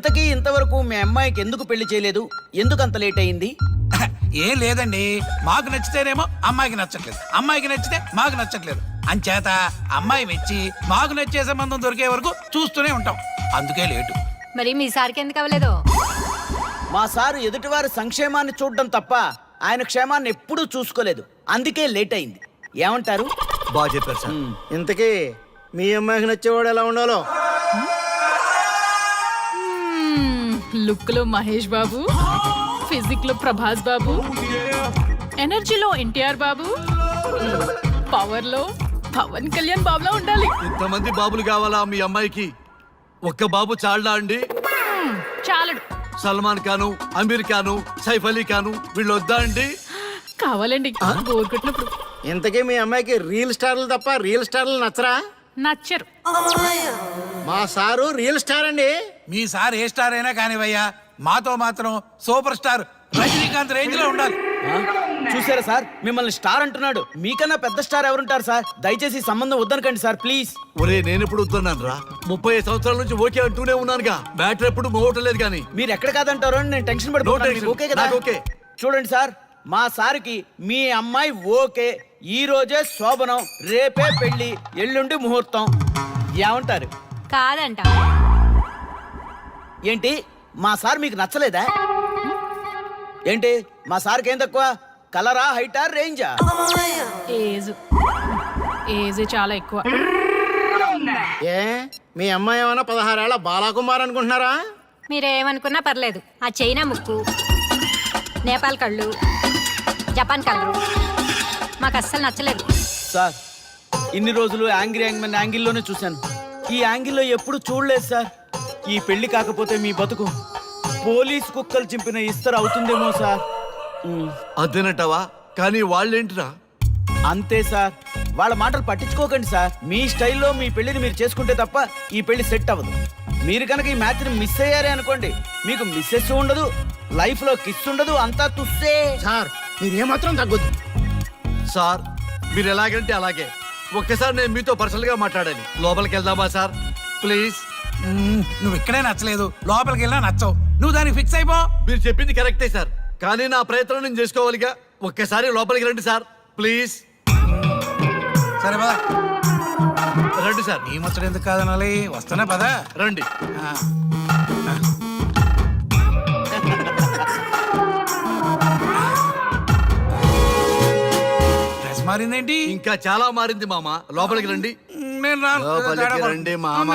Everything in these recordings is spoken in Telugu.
ఇంతకీ ఇంతవరకు మీ అమ్మాయికి ఎందుకు పెళ్లి చేయలేదు? ఎందుకు అంత లేట్ అయింది? ఏం లేదండి, మాకు నచ్చితేనేమో అమ్మాయికి నచ్చట్లేదు, అమ్మాయికి నచ్చితే మాకు నచ్చట్లేదు. అంచేత అమ్మాయి మెచ్చి మాకు నచ్చే సంబంధం దొరికే వరకు చూస్తూనే ఉంటాం. అందుకే లేటు. మరి మీ సార్కి ఎందుకు అవ్వలేదు? మా సారు ఎదుటివారి సంక్షేమాన్ని చూడడం తప్ప ఆయన క్షేమాన్ని ఎప్పుడూ చూసుకోలేదు. అందుకే లేట్ అయింది. ఏమంటారు? బాగా చెప్పారు సార్. ఇంతకీ మీ అమ్మాయికి నచ్చేవాడు ఎలా ఉండాలో? లుక్ లో మహేష్ బాబు, ఫిజిక్ లో ప్రభాస్ బాబు, ఎనర్జీలో ఎన్టీఆర్ బాబు, పవర్ లో పవన్ కళ్యాణ్ బాబులా ఉండాలి. ఇంతమంది బాబులు కావాలా మీ అమ్మాయికి? ఒక్క బాబు చాళ్ళా అండి? చాలడు. సల్మాన్ ఖాను, అమీర్ ఖాను, సైఫ్ అలీ ఖాను వీళ్ళు వద్దా అండి? కావాలండి బోర్ కొట్టినప్పుడు. ఇంతకీ మీ అమ్మాయికి రియల్ స్టార్లు తప్ప రియల్ స్టార్లు నచ్చరా? నచ్చరు. మా సారు రియల్ స్టార్ అండి. మీ సార్ ఏ స్టార్ అయినా కానివయ్యా, మాతో మాత్రం సూపర్ స్టార్ రజనీకాంత్ రేంజ్ లో ఉండాలి. చూసారా సార్, మిమ్మల్ని స్టార్ అంటున్నాడు. మీకన్నా పెద్ద స్టార్ ఎవరుంటారు సార్? దయచేసి ఈ సంబంధం వద్దనకండి సార్, ప్లీజ్. ఒరే నేను ఎప్పుడు వద్దన్నాను రా? 35 సంవత్సరాల నుంచి ఓకే అంటూనే ఉన్నానుగా. బ్యాటరీ ఎప్పుడు మోగట్లేదు కానీ. మీరు ఎక్కడ కాదంటారో అని నేను టెన్షన్ No పడిపోతాను. tension. మీకు ఓకే కదా? నాకు ఓకే. చూడండి సార్, మా సార్కి మీ అమ్మాయి ఓకే. ఈ రోజే శోభనం, రేపే పెళ్లి, ఎల్లుండి ముహూర్తం. ఏమంటారు? కాదంట. ఏంటి, మా సార్ మీకు నచ్చలేదా? ఏంటి, మా సార్కి ఏం తక్కువ? కలరా, హైటా, రేంజా? ఏజ్ చాలా ఎక్కువ. ఏ మీ అమ్మాయి ఏమైనా 16 ఏళ్ల బాలాకుమార్ అనుకుంటున్నారా? మీరేమనుకున్నా పర్లేదు. ఆ చైనా ముక్కు, నేపాల్ కళ్ళు, జపాన్ కళ్ళు మాకు అస్సలు నచ్చలేదు. సార్, ఇన్ని రోజులు యాంగ్రీ యాంగ్మెన్ యాంగిల్లోనే చూశాను. ఈ యాంగిల్లో ఎప్పుడు చూడలేదు సార్. ఈ పెళ్లి కాకపోతే మీ బతుకు పోలీస్ కుక్కలు చింపిన ఇస్తరు అవుతుందేమో సార్. అదేనంటావా? కానీ వాళ్ళేంటిరా? అంతే సార్, వాళ్ళ మాటలు పట్టించుకోకండి సార్. మీ స్టైల్లో మీ పెళ్లిని మీరు చేసుకుంటే తప్ప ఈ పెళ్లి సెట్ అవ్వదు. మీరు కనుక ఈ మ్యాచ్ని మిస్ అయ్యారే అనుకోండి, మీకు మిస్సెస్ ఉండదు, లైఫ్ లో కిస్ ఉండదు, అంతా తుస్సే. సార్ మీరు ఏమాత్రం తగ్గొద్దు. సార్ మీరు ఎలాగంటే అలాగే. ఒక్కసారి నేను మీతో పర్సనల్ గా మాట్లాడాలి. లోపలికి వెళ్దామా సార్? ప్లీజ్. నువ్వు ఇక్కడే నచ్చలేదు, లోపలికి వెళ్ళినా నచ్చవు. నువ్వు దానికి ఫిక్స్ అయిపో. మీరు చెప్పింది కరెక్టే సార్, కానీ నా ప్రయత్నం నేను చేసుకోవాలిగా. ఒక్కసారి లోపలికి రండి సార్, ప్లీజ్. సరే పద. రండి సార్. నీ ముచ్చట ఎందుకు కాదనాలి? వస్తున్నా పద. రండి. డ్రెస్ మారిందేంటి? ఇంకా చాలా మారింది మామ. లోపలికి రండి. నేను రాను. లోపలికి రండి మామ.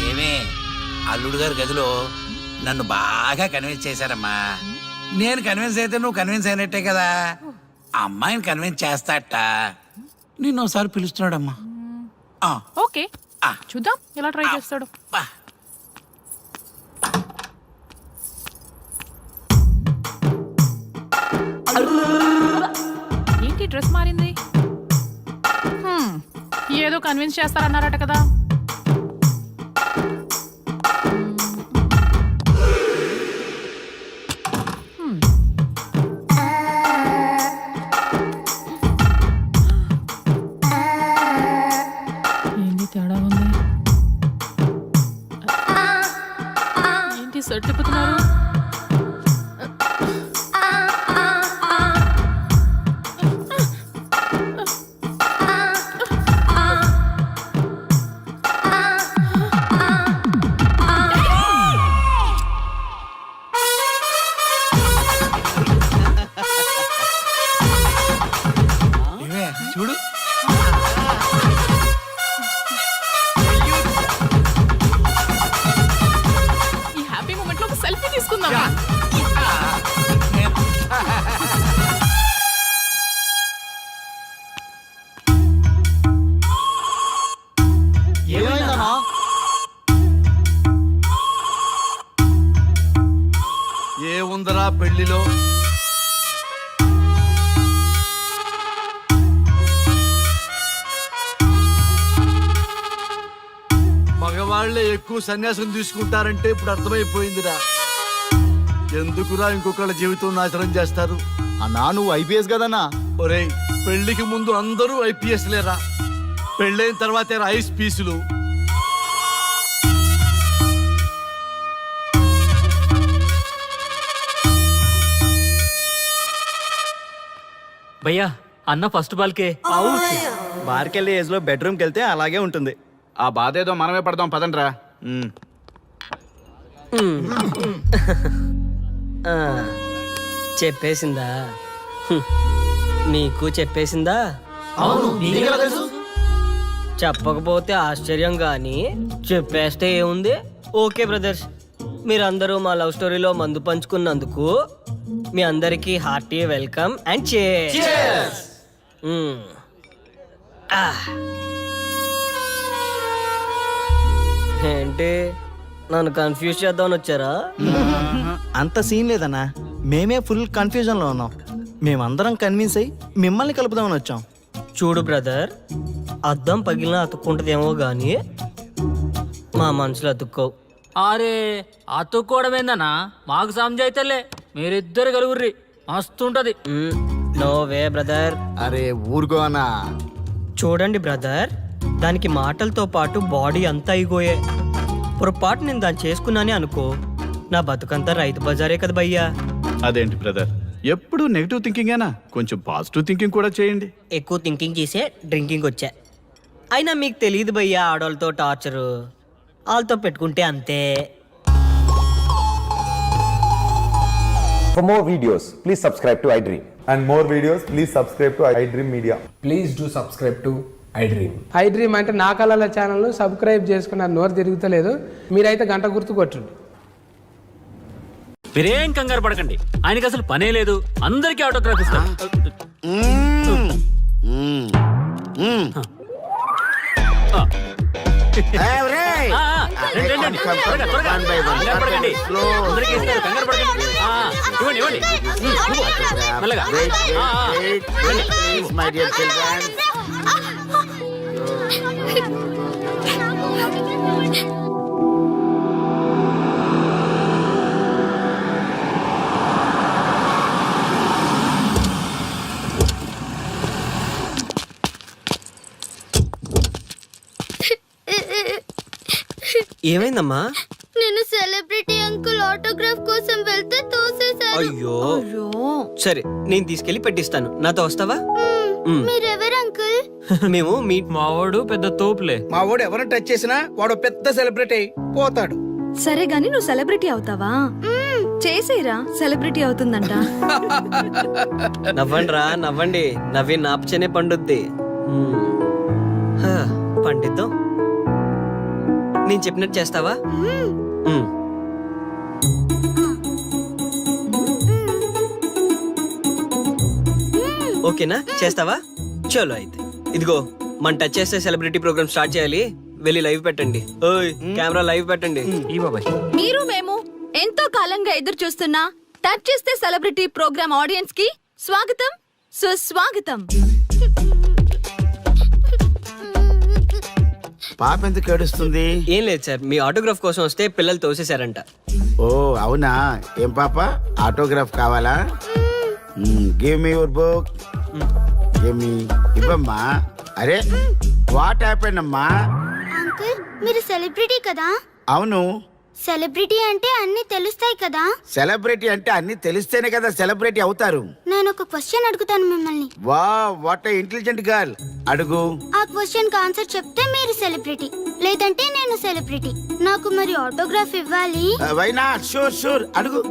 ఏమే, అల్లుడు గారి గదిలో నన్ను బాగా కన్విన్స్ చేశారమ్మా. నేను కన్విన్స్ అయితే నువ్వు కన్విన్స్ అయినట్టే కదా. ఆ అమ్మాయిని కన్విన్స్ చేస్తాట. నిన్ను ఒకసారి పిలుస్తున్నాడమ్మా. ఓకే, చూద్దాం ఎలా ట్రై చేస్తాడు. ఏంటి డ్రెస్ మారింది? ఏదో కన్విన్స్ చేస్తారన్నారట కదా. ఏంటి తేడా ఉంది? ఏంటి సర్టిపోతున్నారు? చూడు, ఈ హ్యాపీ మూమెంట్ లో ఒక సెల్ఫీ తీసుకుందాం. ఏమైందన్నా? ఏ ఉందరా పెళ్లిలో? వాళ్ళే ఎక్కువ సన్యాసం తీసుకుంటారంటే ఇప్పుడు అర్థమైపోయిందిరా. ఎందుకురా ఇంకొకళ్ళ జీవితం నాశనం చేస్తారు? అన్నా నువ్వు ఐపీఎస్ కదన్నా. ఒరేయ్, పెళ్లికి ముందు అందరూ ఐపీఎస్ లేరా, పెళ్ళైన తర్వాతే ఐస్ పీసులు. భయ్యా అన్న ఫస్ట్ బాల్కే బార్కెళ్ళే ఏజ్ లో బెడ్రూమ్కి వెళ్తే అలాగే ఉంటుంది. ఆ బాధ ఏదో మనమే పడదాం పదండ్రా. చెప్పేసిందా? నీకు చెప్పేసిందా? చెప్పకపోతే ఆశ్చర్యం గాని చెప్పేస్తే ఏముంది? ఓకే బ్రదర్స్, మీరందరూ మా లవ్ స్టోరీలో మందు పంచుకున్నందుకు మీ అందరికీ హార్టీ వెల్కమ్ అండ్ cheers. ఏంటి నన్ను కన్ఫ్యూజ్ చేద్దామని వచ్చారా? అంత సీన్ లేదన్నా, మేమే ఫుల్ కన్ఫ్యూజన్ లో ఉన్నాం. మేమందరం కన్విన్స్ అయ్యి మిమ్మల్ని కలుపుదామని వచ్చాం. చూడు బ్రదర్, అద్దం పగిలిన అతుక్కుంటదేమో గాని మా మనసులో అతుక్కో. అరే అతుక్కోవడమేందన్నా, మాకు సంజాయితలే, మీరిద్దరు కలుగుర్రి మస్తుంటది. No way brother. అరే ఊరుకో అన్నా. చూడండి బ్రదర్, దానికి మాటలతో పాటు బాడీ అంతా అయిపోయే. పొరపాటు నేను దాన్ని చేసుకున్నానే అనుకో, నా బతుకంతా రైతు బజారే కదా భయ్యా. అదేంటి బ్రదర్, ఎప్పుడు నెగిటివ్ థింకింగేనా? కొంచెం పాజిటివ్ థింకింగ్ కూడా చేయండి. ఎక్కువ థింకింగ్ చేసే డ్రింకింగ్ వచ్చా. అయినా మీకు తెలియదు భయ్యా ఆడవాళ్ళతో టార్చరు, వాళ్ళతో పెట్టుకుంటే అంతే. For more videos, please subscribe to iDream. And more videos, please subscribe to iDream Media. Please do subscribe to iDream అంటే నా కళల ఛానల్ను సబ్స్క్రైబ్ చేసుకున్న నోరు తిరుగుతలేదు. మీరైతే గంట గుర్తు కొట్టండి. మీరేం కంగారు పడకండి, ఆయనకి అసలు పనే లేదు, అందరికీ ఆటోగ్రాఫ్ ఇస్తాను. అందరికీ ఇస్తారు, కంగారు పడకండి. ఇవ్వండి ఇవ్వండి మెల్లగా. My dear children. ఏమైందమ్మా? నేను సెలబ్రిటీ అంకుల్ ఆటోగ్రాఫ్ కోసం వెళ్తే తోసేశారు. అయ్యో, సరే నేను తీసుకెళ్లి పెట్టిస్తాను, నాతో వస్తావా? మీరెవరు అంకుల్? మేము మీ మావాడు పెద్ద తోపులే. మా వాడు ఎవరిని టచ్ చేసినా వాడు పెద్ద సెలబ్రిటీ అయి పోతాడు. సరే గాని నువ్వు సెలబ్రిటీ అవుతావా? చేసేరా, సెలబ్రిటీ అవుతుందంట. నవ్వండి రా నవ్వండి, నవ్వి నాపచనే పండుద్ది. పండిద్దాం. నేను చెప్పినట్టు చేస్తావా? ఓకేనా, చేస్తావా? చలో అయితే ఇదిగో, మన టచ్ చేస్తే సెలబ్రిటీ ప్రోగ్రామ్ స్టార్ట్ చేయాలి. వెళ్ళి లైవ్ పెట్టండి. ఓయ్ కెమెరా లైవ్ పెట్టండి. ఈ బాబాయ్, మీరు మేము ఎంతో కాలంగా ఎదురు చూస్తున్నా టచ్ చేస్తే సెలబ్రిటీ ప్రోగ్రామ్ ఆడియన్స్ కి స్వాగతం, సుస్వాగతం. పాప ఎందుకు ఏడుస్తుంది? ఏం లేదు సార్, మీ ఆటోగ్రాఫ్ కోసం వస్తే పిల్లలు తోసేశారంట. ఓ అవునా? ఏం పాప, ఆటోగ్రాఫ్ కావాలా? Give me your book. Give me. ఇవ్వమ్మా. అరే వాట్ హ్యాపెండ్ అమ్మా? అంకుల్ మీరు సెలబ్రిటీ కదా? అవును. సెలబ్రిటీ అంటే అన్ని తెలుస్తాయి కదా? సెలబ్రిటీ అంటే అన్ని తెలిస్తేనే కదా సెలబ్రిటీ అవుతారు. నేను ఒక క్వశ్చన్ అడుగుతాను మిమ్మల్ని. వా వాట్ ఇంటెలిజెంట్ గర్ల్. అడుగు. ఆ క్వశ్చన్ కి ఆన్సర్ చెప్తే మీరు సెలబ్రిటీ, లేదంటే నేను సెలబ్రిటీ. నాకు మరి ఆటోగ్రాఫ్ ఇవ్వాలి. Why not? షూర్ షూర్, అడుగు.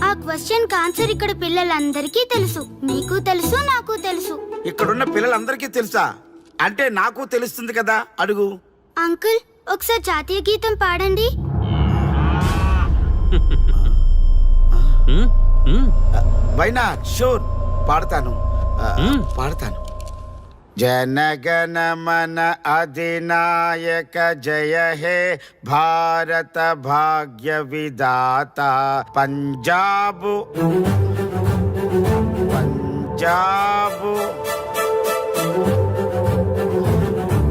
ఆ క్వశ్చన్ కి ఆన్సర్ ఇక్కడ పిల్లలందరికీ తెలుసు, మీకు తెలుసు, నాకు తెలుసు. ఇక్కడున్న పిల్లలందరికీ తెలుసా? అంటే నాకు తెలుస్తుంది కదా. అడుగు. అంకుల్ ఒకసారి జాతీయ గీతం పాడండి. Why not? షూర్, పాడతాను. పాడతాను. జనగణ మన అధినాయక జయ హే భారత భాగ్య విధాత. Punjab Punjab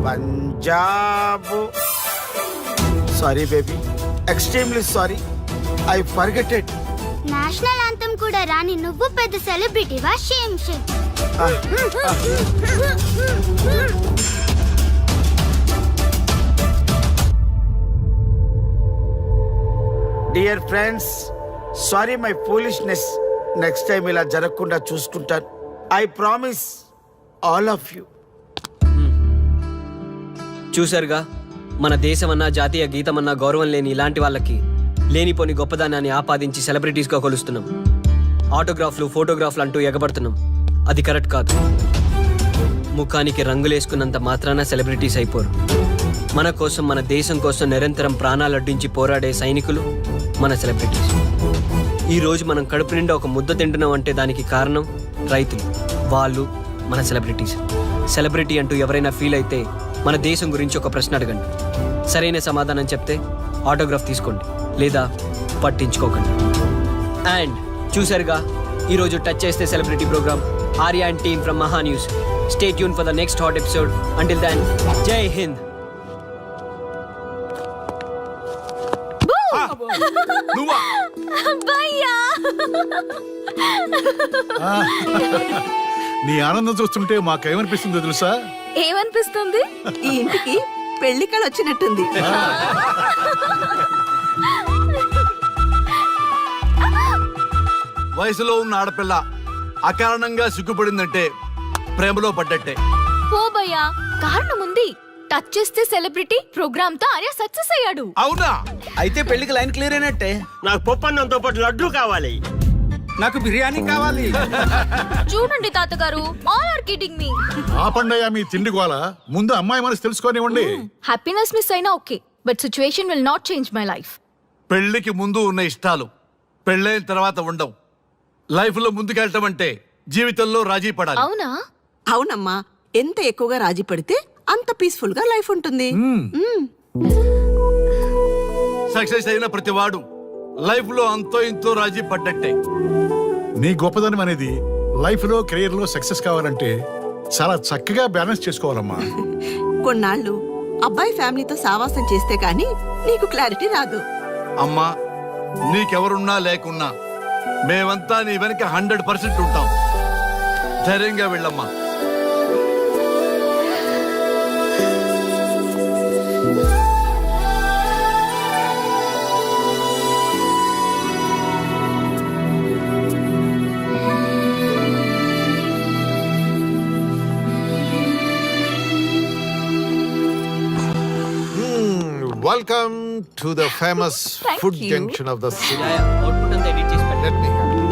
Punjab sorry baby, extremely sorry, I forget it. National anthem కూడా రాని నువ్వు పెద్ద సెలబ్రిటీవా? Shame shame. Dear friends, sorry my foolishness. Next time ఇలా జరగకుండా చూసుకుంటాను. I promise all of you. చూశారుగా, మన దేశమన్నా జాతీయ గీతమన్నా గౌరవం లేని ఇలాంటి వాళ్ళకి లేనిపోని గొప్పదానాన్ని ఆపాదించి సెలబ్రిటీస్గా కొలుస్తున్నాం. ఆటోగ్రాఫ్లు, ఫోటోగ్రాఫ్లు అంటూ ఎగబడుతున్నాం. అది కరెక్ట్ కాదు. ముఖానికి రంగులేసుకున్నంత మాత్రాన సెలబ్రిటీస్ అయిపోరు. మన కోసం, మన దేశం కోసం నిరంతరం ప్రాణాలు అడ్డించి పోరాడే సైనికులు మన సెలబ్రిటీస్. ఈరోజు మనం కడుపు నిండా ఒక ముద్ద తింటున్నాం అంటే దానికి కారణం రైతులు. వాళ్ళు మన సెలబ్రిటీస్. సెలబ్రిటీ అంటూ ఎవరైనా ఫీల్ అయితే మన దేశం గురించి ఒక ప్రశ్న అడగండి. సరైన సమాధానం చెప్తే ఆటోగ్రాఫ్ తీసుకోండి, లేదా పట్టించుకోకండి. అండ్ చూసారుగా, ఈరోజు టచ్ చేస్తే celebrity programme. Arya and team from Maha News. Stay tune for the next hot episode. Until then, Jai Hind. నీ ఆనందం చూస్తుంటే మాకేమనిపిస్తుందో తెలుసా? ఏమనిపిస్తుంది? ఈ ఇంటికి పెళ్లి కళ వచ్చినట్టుంది. వయసులో ఉన్న ఆడపిల్ల అకారణంగా సిగ్గుపడిందంటే ప్రేమలో పడ్డట్టే. ఓ భయ్యా, కారణం ఉంది. టచ్ చేస్తే సెలబ్రిటీ ప్రోగ్రామ్ తో ఆర్య సక్సెస్ అయ్యాడు. అవునా? అయితే పెళ్లికి లైన్ క్లియర్ అయినట్టే. నాకు పప్పన్నంతో పాటు లడ్డు కావాలి. నాకు బిర్యానీ కావాలి. చూడండి తాతగారు, ఆల్ ఆర్ కిడింగ్ మీ. ఆ పండగ మీ తిండి గోల ముందు అమ్మాయి మనసు తెలుసుకోనివ్వండి. హ్యాపీనెస్ మిస్ అయినా okay, but situation will not change my life. పెళ్లికి ముందు ఉన్న ఇష్టాలు పెళ్ళైన తర్వాత ఉండవు. లైఫ్ లో ముందుకెళ్ళటం అంటే జీవితంలో రాజీ పడాలి. అవునా? అవునమ్మా, ఎంత ఎక్కువగా రాజీ పడితే అంత పీస్ఫుల్ గా లైఫ్ ఉంటుంది. సక్సెస్ అయిన ప్రతివాడు లైఫ్ లో అంతో ఇంతో రాజీ పడ్డట్టే. నీ గొప్పదనం అనేది లైఫ్ లో కెరీర్ లో సక్సెస్ కావాలంటే చాలా చక్కగా బ్యాలెన్స్ చేసుకోవాలమ్మా. కొన్నాళ్ళు అబ్బాయి ఫ్యామిలీతో సావాసం చేస్తే కానీ నీకు క్లారిటీ రాదు. అమ్మా, నీకెవరున్నా లేకున్నా మేమంతా నీ వెనక 100% ఉంటాం. ధైర్యంగా వెళ్ళమ్మా. Welcome to the famous food junction of the city. Output అంతా ఎడిట్ చేసి పెట్టండి. Let me have it.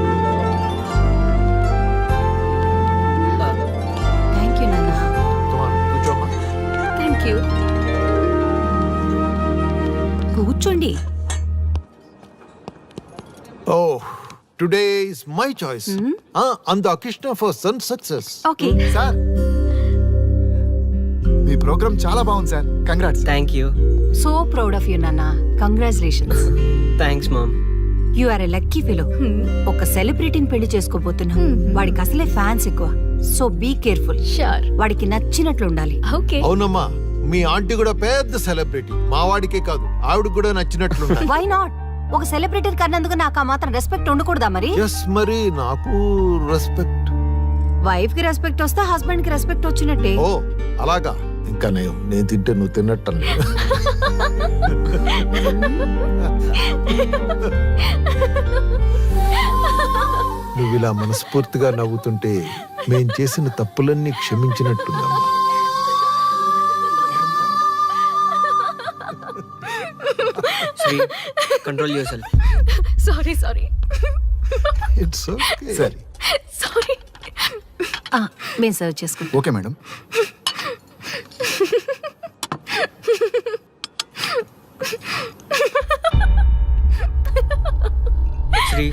Thank you నాన్న. Come on, కూర్చోమ్మా. Thank you. కూర్చోండి. Oh, today is my choice. And the Krishna for son success. Okay. Sir, మీ ప్రోగ్రామ్ చాలా బాగుంది sir. Congrats. Thank you. So proud of you నాన్న. Congratulations. Thanks mom. You are a lucky fellow. ఒక సెలబ్రిటీని పెళ్లి చేసుకోబోతున్నావు. వాడికి అసలే ఫ్యాన్స్ ఎక్కువ. So be careful. షూర్. వాడికి నచ్చినట్లు ఉండాలి. ఓకే. అవునమ్మా, మీ ఆంటీ కూడా పెద్ద సెలబ్రిటీ. మా వాడికే కాదు, ఆవిడ కూడా నచ్చినట్లు. Why not? ఒక సెలబ్రిటీ కన్నందుకు నాకు ఆ మాత్రం రెస్పెక్ట్ ఉండకూడదా మరి? ఎస్, మరి నాకు రెస్పెక్ట్. వైఫ్ కి రెస్పెక్ట్ వస్తే హస్బెండ్ కి రెస్పెక్ట్ వచ్చినట్టే. ఓ అలాగా? ఇంకా నేను తింటే నువ్వు తిన్నట్టు. నువ్వు ఇలా మనస్ఫూర్తిగా నవ్వుతుంటే మేం చేసిన తప్పులన్నీ క్షమించినట్టుందమ్మా. శ్రీ, కంట్రోల్ చేసాలి. Sorry sorry. It's okay. సరే, సారీ. మేము సర్వ్ చేసుకుంటాం. Okay madam. Sri,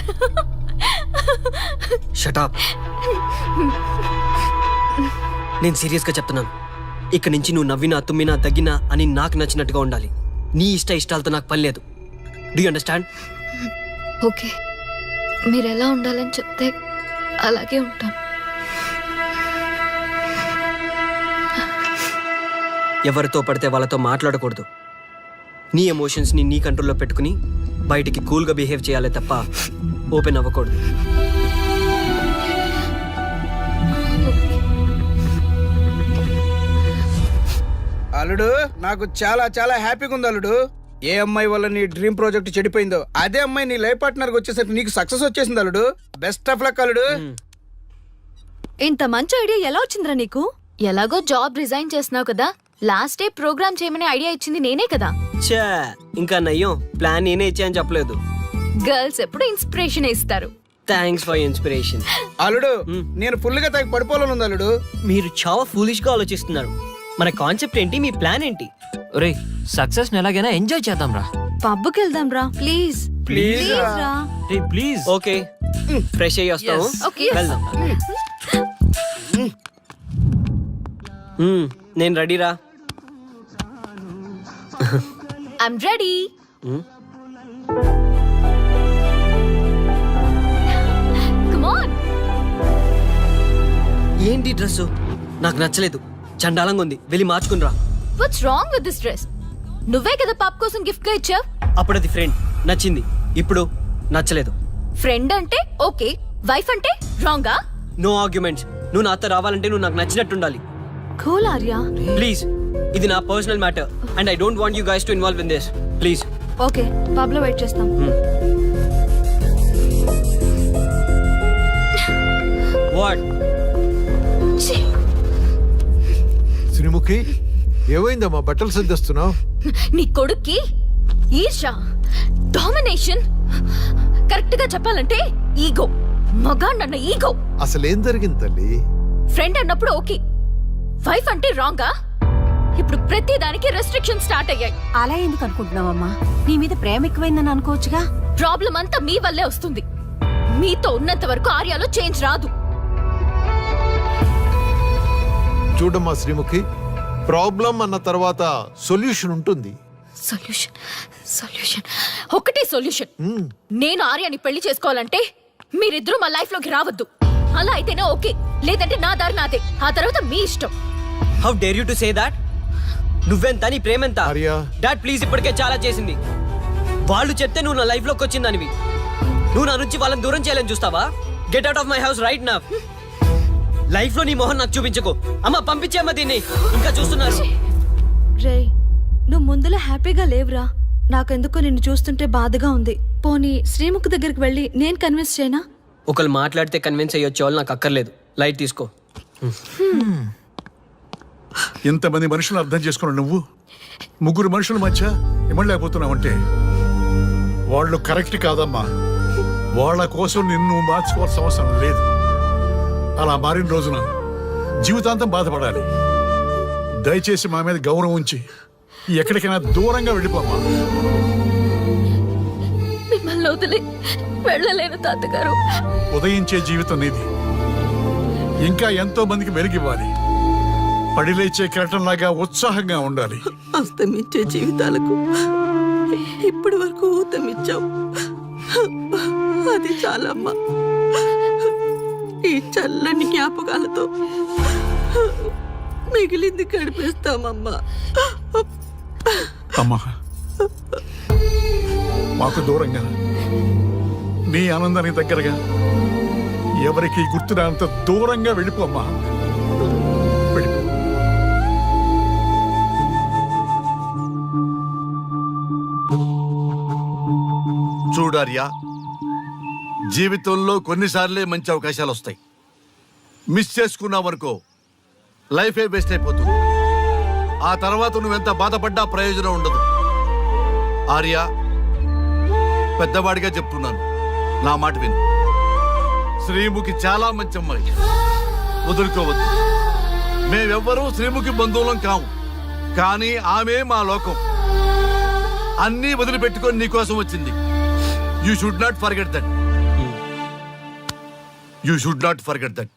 shut up. నేను సీరియస్గా చెప్తున్నాను. ఇక్కడి నుంచి నువ్వు నవ్వినా, తుమ్మినా, దగ్గినా అని నాకు నచ్చినట్టుగా ఉండాలి. నీ ఇష్టాలతో నాకు పని లేదు. Do you understand? ఓకే, మీరు ఎలా ఉండాలని చెప్తే అలాగే ఉంటాను. ఎవరితో పడితే వాళ్ళతో మాట్లాడకూడదు. నీ ఎమోషన్స్ని నీ కంట్రోల్లో పెట్టుకుని బయటికి కూల్గా బిహేవ్ చేయాలి తప్ప ఓపెన్ అవ్వకూడదు. అల్లుడు నాకు చాలా చాలా హ్యాపీగా ఉంది అల్లుడు. ఏ అమ్మాయి వల్ల నీ డ్రీమ్ ప్రాజెక్ట్ చెడిపోయిందో అదే అమ్మాయి నీ లైఫ్ పార్ట్నర్ వచ్చేసరికి నీకు సక్సెస్ వచ్చేసింది అల్లుడు. బెస్ట్ ఆఫ్ లక్ అల్లుడు. ఇంత మంచి ఐడియా ఎలా వచ్చిందిరా నీకు? ఎలాగో జాబ్ రిజైన్ చేస్తున్నావు కదా, లాస్ట్ డే ప్రోగ్రామ్ చేయమని ఐడియా ఇచ్చింది నేనే కదా. చా ఇంకా నయ్యం, ప్లాన్ నేనే ఇచ్చాయని చెప్పలేదు. గర్ల్స్ ఎప్పుడు ఇన్స్పిరేషన్ ఇస్తారు. Thanks for inspiration. అల్లుడు నేను ఫుల్ గా తగ్గ పడిపోవాలని ఉంది అల్లుడు. మీరు చాలా ఫూలిష్ గా ఆలోచిస్తున్నారు. మన కాన్సెప్ట్ ఏంటి, మీ ప్లాన్ ఏంటి? ఒరే సక్సెస్ ఎలాగైనా ఎంజాయ్ చేద్దాం రా. పబ్కి వెళ్దాం రా ప్లీజ్. ప్లీజ్ రా. రే ప్లీజ్. ఓకే ఫ్రెష్ అయ్యి వస్తాము. Okay. వెళ్దాం. నేను రెడీరా. I'm ready. Come on. ఏంటి డ్రెస్ నాకు నచ్చలేదు, చండాలంగా ఉంది, వెళ్ళి మార్చుకునిరా. What's wrong with this dress? నువ్వే కదా పాప్ కోసం గిఫ్ట్ గా ఇచ్చావు. అప్పుడు అది ఫ్రెండ్ నచ్చింది, ఇప్పుడు నచ్చలేదు. ఫ్రెండ్ అంటే ఓకే, వైఫ్ అంటే రాంగా? No arguments. నువ్వు నాతో రావాలంటే నువ్వు నాకు నచ్చినట్టు ఉండాలి. కూల్ ఆర్య. ప్లీజ్, ఇది నా personal matter and I don't want you guys to involve in this. Please. Okay pub లో వెయిట్ చేస్తాం. వాట్? శ్రీముఖి ఏమైందమ్మా బట్టలు సర్దిస్తున్నావు? నీ కొడుక్కి ఈర్ష, డామినేషన్, కరెక్ట్ గా చెప్పాలంటే ఈగో. మగాన్నన్న ఈగో. అసలేం జరిగింది తల్లి? ఫ్రెండ్ అన్నప్పుడు ఓకే, వైఫ్ అంటే రాంగా? ఇప్పుడు ప్రతి దానికి రెస్ట్రిక్షన్ స్టార్ట్ అయ్యాయి. అలా ఎందుకు అనుకుంటున్నావమ్మా? నీ మీద ప్రేమ ఎక్కువైందని అనుకోవచ్చుగా. ప్రాబ్లం అంతా మీ వల్లే వస్తుంది. మీతో ఉన్నంత వరకు ఆర్యాలో చేంజ్ రాదు. చూడమ్మా శ్రీముఖి, ప్రాబ్లం అన్న తర్వాత సొల్యూషన్ ఉంటుంది. సొల్యూషన్ సొల్యూషన్ ఒకటే సొల్యూషన్. నేను ఆర్యాని పెళ్లి చేసుకోవాలంటే మీరిద్దరూ మా లైఫ్ లోకి రావద్దు. అలా అయితేనే ఓకే, లేదంటే నా దారి నాదే. ఆ తర్వాత మీ ఇష్టం. How dare you to say that? నువ్వెంత, నీ ప్రేమెంత? ఆర్య. డాడ్ ప్లీజ్, ఇప్పటికే చాలా చేసింది. వాళ్ళు చెప్తే నువ్వు నా లైఫ్ లోకి వచ్చిందనివి. నువ్వు నా నుంచి వాళ్ళని దూరం చేయాలని చూస్తావా? Get out of my house right now. Life లో నీ మొహం నాకు చూపించకు. అమ్మ పంపించేమ్మ దీన్ని, ఇంకా చూస్తున్నారు. రే నువ్వు ముందులో హ్యాపీగా లేవురా. నాకెందుకో నిన్ను చూస్తుంటే బాధగా ఉంది. పోనీ శ్రీముఖ్ దగ్గరికి వెళ్ళి నేను కన్విన్స్ చేయనా? ఒకళ్ళు మాట్లాడితే కన్విన్స్ అయ్యొచ్చే వాళ్ళు నాకు అక్కర్లేదు. లైట్ తీసుకో. ఇంతమంది మనుషులు అర్థం చేసుకున్న నువ్వు ముగ్గురు మనుషుల మధ్య ఇమ్మలేకపోతున్నావంటే వాళ్ళు కరెక్ట్ కాదమ్మా. వాళ్ళ కోసం నిన్ను మార్చుకోవాల్సిన అవసరం లేదు. అలా మారిన రోజున జీవితాంతం బాధపడాలి. దయచేసి మా మీద గౌరవం ఉంచి ఎక్కడికైనా దూరంగా వెళ్ళిపోమ్మా. మిమ్మల్ని వదిలి వెళ్ళలేను తాతగారు. ఉదయించే జీవితం నీది. ఇంకా ఎంతో మందికి వెలిగివ్వాలి. పడిలేచే కెరటంలాగా ఉత్సాహంగా ఉండాలి. అస్తమించే జీవితాలకు ఇప్పటి వరకు ఊతమిచ్చావు. అది చాలమ్మా. ఈ చల్లని జ్ఞాపకాలతో మిగిలింది గడిపేస్తామమ్మా. అమ్మా, మాకు దూరంగా నీ ఆనందానికి దగ్గరగా ఎవరికి గుర్తురానంత దూరంగా వెళ్ళిపోమ్మా. వెళ్ళిపో. చూడార్యా, జీవితంలో కొన్నిసార్లే మంచి అవకాశాలు వస్తాయి. మిస్ చేసుకున్నావనుకో లైఫే వేస్ట్ అయిపోతుంది. ఆ తర్వాత నువ్వెంత బాధపడ్డా ప్రయోజనం ఉండదు. ఆర్య, పెద్దవాడిగా చెప్తున్నాను, నా మాట విను. శ్రీముఖి చాలా మంచి అమ్మాయి, వదులుకోవద్దు. మేమెవ్వరూ శ్రీముఖి బంధువులం కాము, కానీ ఆమె మా లోకం. అన్నీ వదిలిపెట్టుకొని నీకోసం వచ్చింది. You should not forget that. You should not forget that.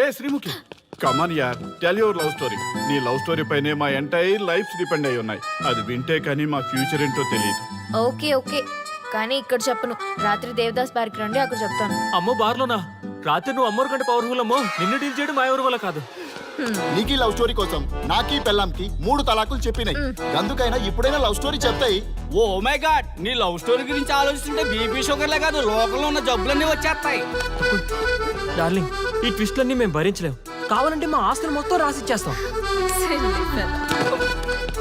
ఏ శ్రీముఖి కమాన్ యార్ టెల్ యువర్ లవ్ స్టోరీ. నీ లవ్ స్టోరీ పైనే మా ఎంటైర్ లైఫ్ డిపెండ్ అయి ఉన్నాయి. అది వింటే కానీ మా ఫ్యూచర్ ఏంటో తెలియదు. ఓకే ఓకే, కానీ ఇక్కడ చెప్పను. రాత్రి దేవదాస్ బార్కి రండి, అక్కడ చెప్తాను. అమ్మో బార్లోనా? రాత్రి నువ్వు అమ్మోరు కంటే పవర్ఫుల్ అమ్మో. నిన్ను డీల్ చేయడం మా ఎవరి వల్ల కాదు. నీకీ లవ్ స్టోరీ కోసం నాకీ పెళ్ళాంకి 3 తలాకులు చెప్పినాయి. అందుకైనా ఇప్పుడైనా లవ్ స్టోరీ చెప్తాయి. ఓ మై గాడ్, నీ లవ్ స్టోరీ గురించి ఆలోచిస్తుంటే బీపీ షుగర్లే కాదు లోకంలో ఉన్న జబ్బులన్నీ వచ్చేస్తాయి. డార్లింగ్, ఈ ట్విస్ట్లన్నీ మేము భరించలేం. కావాలంటే మా ఆస్తులు మొత్తం రాసిచ్చేస్తాం.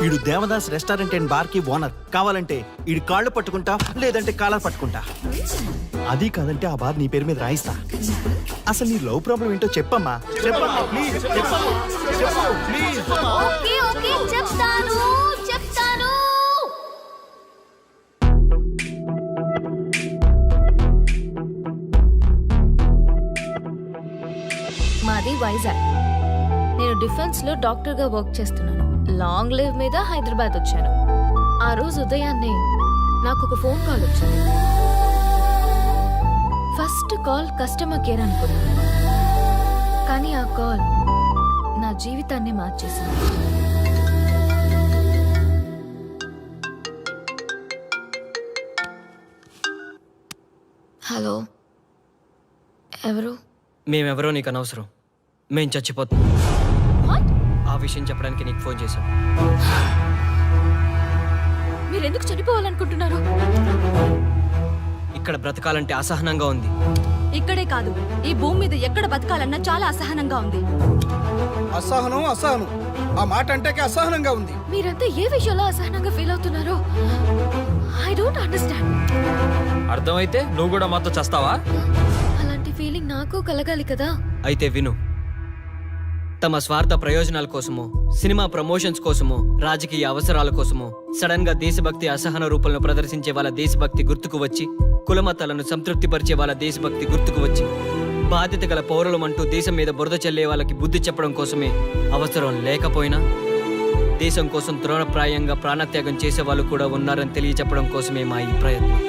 ఈడు దేవదాస్ రెస్టారెంట్ అండ్ బార్ కి ఓనర్. కావాలంటే ఈడు కాళ్ళు పట్టుకుంటా, లేదంటే కాలర్ పట్టుకుంటా. అది కాదంటే ఆ బార్ నీ పేరు మీద రాయిస్తా. అసలు నీ లవ్ ప్రాబ్లం ఏంటో చెప్పమ్మా. చెప్పమ్మా ప్లీజ్, చెప్పమ్మా, చెప్పు ప్లీజ్. ఓకే ఓకే, చెప్తాను చెప్తాను. మాది వైజాగ్. నేను డిఫెన్స్ లో డాక్టర్ గా వర్క్ చేస్తున్నాను. లాంగ్ లీవ్ మీద హైదరాబాద్ వచ్చాను. ఆ రోజు ఉదయాన్నే నాకు ఒక ఫోన్ కాల్ వచ్చింది. ఫస్ట్ కాల్ కస్టమర్ కేర్ అనుకున్నాను, కానీ ఆ కాల్ నా జీవితాన్ని మార్చేసింది. హలో, ఎవరు? మేమెవరో నీకు అనవసరం. మేం చచ్చిపోతాం. ఆ విషయం చెప్పడానికి నీకు ఫోన్ చేశాం. మీరెందుకు చనిపోవాలనుకుంటున్నారు? ఇక్కడ బ్రతకాలంటే అసహనంగా ఉంది. ఇక్కడే కాదు, ఈ భూమి మీద ఎక్కడ బతకాలన్నా చాలా అసహనంగా ఉంది. అసహనం అసహనం, ఆ మాట అంటే అసహనంగా ఉంది. మీరంతా ఏ విషయంలో అసహనంగా ఫీల్ అవుతున్నారో ఐ డోంట్ అండర్స్టాండ్. అర్థమైతే నువ్వు కూడా మాతో చస్తావా? అలాంటి ఫీలింగ్ నాకు కలగాలి కదా. అయితే విను. తమ స్వార్థ ప్రయోజనాల కోసమో, సినిమా ప్రమోషన్స్ కోసమో, రాజకీయ అవసరాల కోసమో సడన్ గా దేశభక్తి అసహన రూపంలో ప్రదర్శించే వాళ్ళ దేశభక్తి గుర్తుకు వచ్చి, కులమతాలను సంతృప్తిపరిచే వాళ్ళ దేశభక్తి గుర్తుకు వచ్చి, బాధ్యత గల పౌరులమంటూ దేశం మీద బురద చల్లే వాళ్ళకి బుద్ధి చెప్పడం కోసమే, అవసరం లేకపోయినా దేశం కోసం తృణప్రాయంగా ప్రాణత్యాగం చేసే వాళ్ళు కూడా ఉన్నారని తెలియచెప్పడం కోసమే మా ఈ ప్రయత్నం.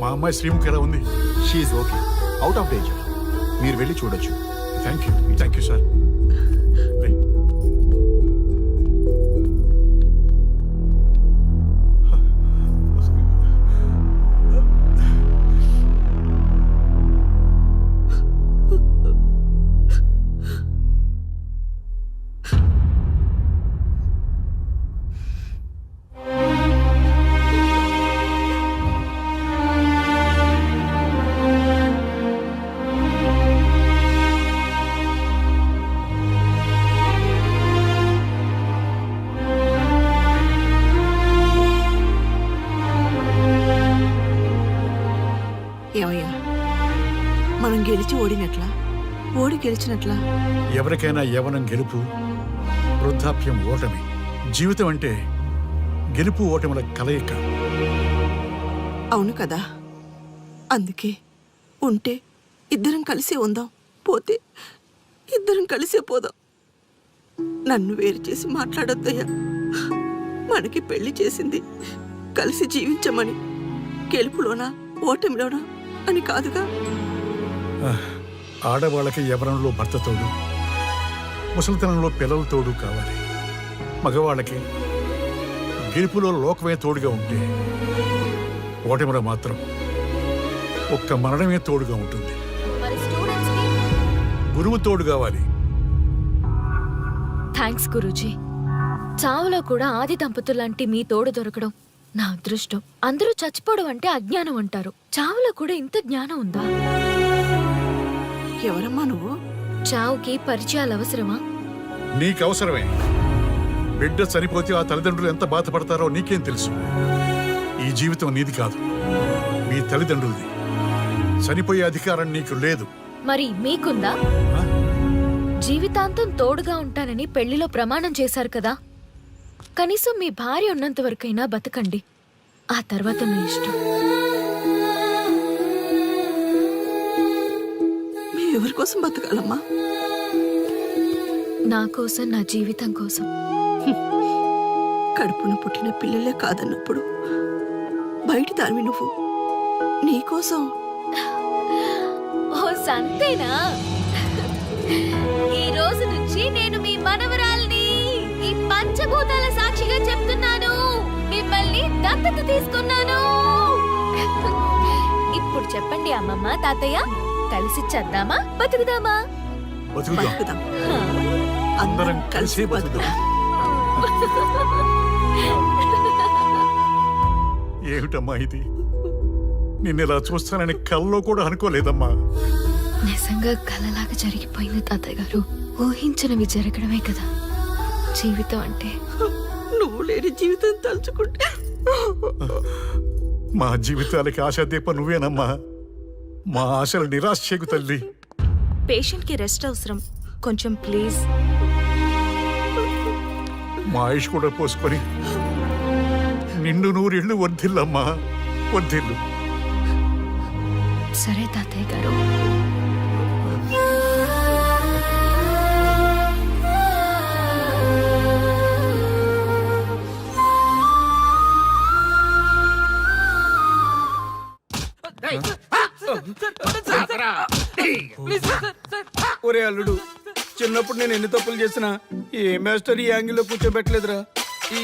మా అమ్మాయి శ్రీముఖి ఎలా ఉంది? She's okay, out of danger. మీరు వెళ్ళి చూడొచ్చు. Thank you sir. ఏమయ్యా, మనం గెలిచి ఓడినట్లా, ఓడి గెలిచినట్లా? ఎవరికైనా యవ్వనం గెలుపు, వృద్ధాప్యం ఓటమి. జీవితం అంటే గెలుపు ఓటముల కలయిక. అవును కదా, అందుకే ఉంటే ఇద్దరం కలిసే ఉందాం, పోతే ఇద్దరం కలిసే పోదాం. నన్ను వేరు చేసి మాట్లాడొద్దయ్యా. మనకి పెళ్లి చేసింది కలిసి జీవించమని, గెలుపులోనా ఓటమిలోనా అని కాదుగా. ఆడవాళ్ళకి యవ్వనంలో భర్త తోడు, ముసలితనంలో పిల్లల తోడు కావాలి. మగవాళ్ళకి గెలుపులో లోకమే తోడుగా ఉంటే, ఓటమిలో మాత్రం ఒక్క మరణమే తోడుగా ఉంటుంది. గురువు తోడు కావాలి. థ్యాంక్స్ గురూజీ. చావులో కూడా ఆది దంపతులాంటి మీ తోడు దొరకడం నా అదృష్టం. అందరూ చచ్చిపోవడం అంటే అజ్ఞానం అంటారు, చావులో కూడా ఇంత జ్ఞానం ఉందా? ఎవరమ్మా నువ్వు? చావుకి పరిచయాలు అవసరమా? నీకు అవసరమే. బిడ్డ చనిపోతే ఆ తల్లిదండ్రులు ఎంత బాధపడతారో నీకేం తెలుసు. ఈ జీవితం నీది కాదు, మీ తల్లిదండ్రులది. చనిపోయే అధికారం నీకు లేదు. మరి మీకుందా? జీవితాంతం తోడుగా ఉంటానని పెళ్లిలో ప్రమాణం చేశారు కదా, కనీసం మీ భార్య ఉన్నంత వరకైనా బతకండి. ఆ తర్వాత మీ ఇష్టం. ఎవరి కోసం బతకాలమ్మా? నా కోసం, నా జీవితం కోసం. కడుపున పుట్టిన పిల్లలే కాదన్నప్పుడు బయటి దానివి నువ్వు నీకోసం. ఓ సంతేనా? ఈ రోజు నుంచి నేను మీ మనవరాల్ని. ఈ పంచభూతాల సాక్షిగా చెప్తున్నాను, మిమ్మల్ని దత్తత తీసుకున్నాను. ఇప్పుడు చెప్పండి అమ్మమ్మ, తాతయ్య, కలిసి చద్దామా, బతుకుదామా? బతుకుదాం. అందరం కలిసి బతుకుదాం. ఏమిటమ్మా ఇది? నిన్నెలా చూస్తానని కల్లో కూడా అనుకోలేదమ్మా. నిజంగా కలలాగా జరిగిపోయింది తాతయ్య గారు. ఊహించినవి జరగడమే కదా జీవితం అంటే. నువ్వు లేని జీవితం తలుచుకుంటే మా జీవితాలకి ఆశాదీప నువ్వేనమ్మా. మా ఆశలు నిరాశ చేయకు తల్లి. పేషెంట్ కి రెస్ట్ అవసరం, కొంచెం ప్లీజ్. మా ఆయుష్ కూడా పోసుకొని నిండు నూరిళ్ళు వర్ధిల్లమ్మా, వర్ధిల్లు. సరే తాతయ్య గారు. ఒరే అల్లుడు, చిన్నప్పుడు నేను ఎన్ని తప్పులు చేసినా ఏ మాస్టర్ ఈ యాంగిల్లో కూర్చోబెట్టలేదురా. ఈ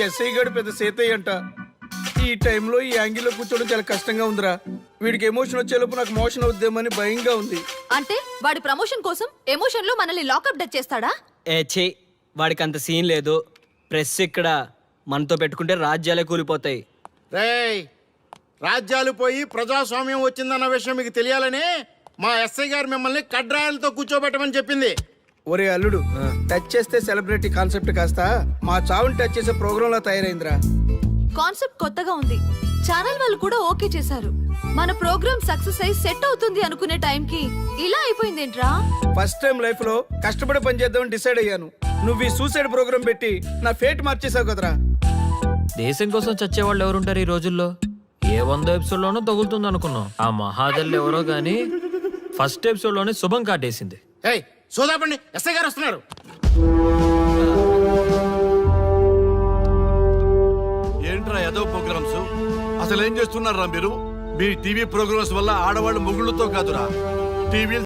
ఎస్ఐ గారు పెద్ద సేతయ్య అంట. ఈ టైంలో ఈ యాంగిల్లో కూర్చోవడం చాలా కష్టంగా ఉందిరా. వీడికి ఎమోషన్ వచ్చేలోపు నాకు మోషన్ అవుద్దేమని భయంగా ఉంది. అంటే వాడి ప్రమోషన్ కోసం ఎమోషన్ లో మనల్ని లాకప్ డెత్ చేస్తాడా? ఛీ, వాడికి అంత సీన్ లేదు. ప్రెస్ ఇక్కడ మనతో పెట్టుకుంటే రాజ్యాలే కూలిపోతాయి. రేయ్, రాజ్యాలు పోయి ప్రజాస్వామ్యం వచ్చిందన్న విషయం మీకు తెలియాలని మా ఎస్ఐ గారు మిమ్మల్ని కడ్రాయలతో కూర్చోబెట్టమని చెప్పింది. ఒరే అల్లుడు, టచ్ చేస్తే సెలబ్రిటీ కాన్సెప్ట్ కాస్త మా చావుని టచ్ చేసే ప్రోగ్రామ్ లా తయారైందిరా. కాన్సెప్ట్ కొత్తగా ఉంది, ఛానల్ వాళ్ళు కూడా ఓకే చేశారు. మన ప్రోగ్రామ్ సక్సెస్ అయి సెట్ అవుతుంది అనుకునే టైంకి ఇలా అయిపోయిందేంట్రా? ఫస్ట్ టైం లైఫ్ లో కష్టపడి పని చేద్దామని డిసైడ్ అయ్యాను. నువ్వు ఈ సూసైడ్ ప్రోగ్రామ్ పెట్టి నా ఫేట్ మార్చేసావు కదరా. దేశం కోసం చచ్చేవాళ్ళు ఎవరుంటారు ఈ రోజుల్లో? ఏ 100 ఎపిసోడ్ లోనో తగులుతుంది అనుకున్నాం. ఆ మహాదల్లి ఎవరో గానీ ఫస్ట్ ఎపిసోడ్ లోనే శుభం కాటేసింది. ఏయ్, సోదాపండి, ఎస్ఐ గారు వస్తున్నారు. ఏంట్రా ఏదో ప్రోగ్రామ్స్? అసలు ఏం చేస్తున్నారా మీరు? మీ టీవీ ప్రోగ్రామ్స్ వల్ల ఆడవాళ్ళు మొగుళ్ళతో కాదురా, టీవీ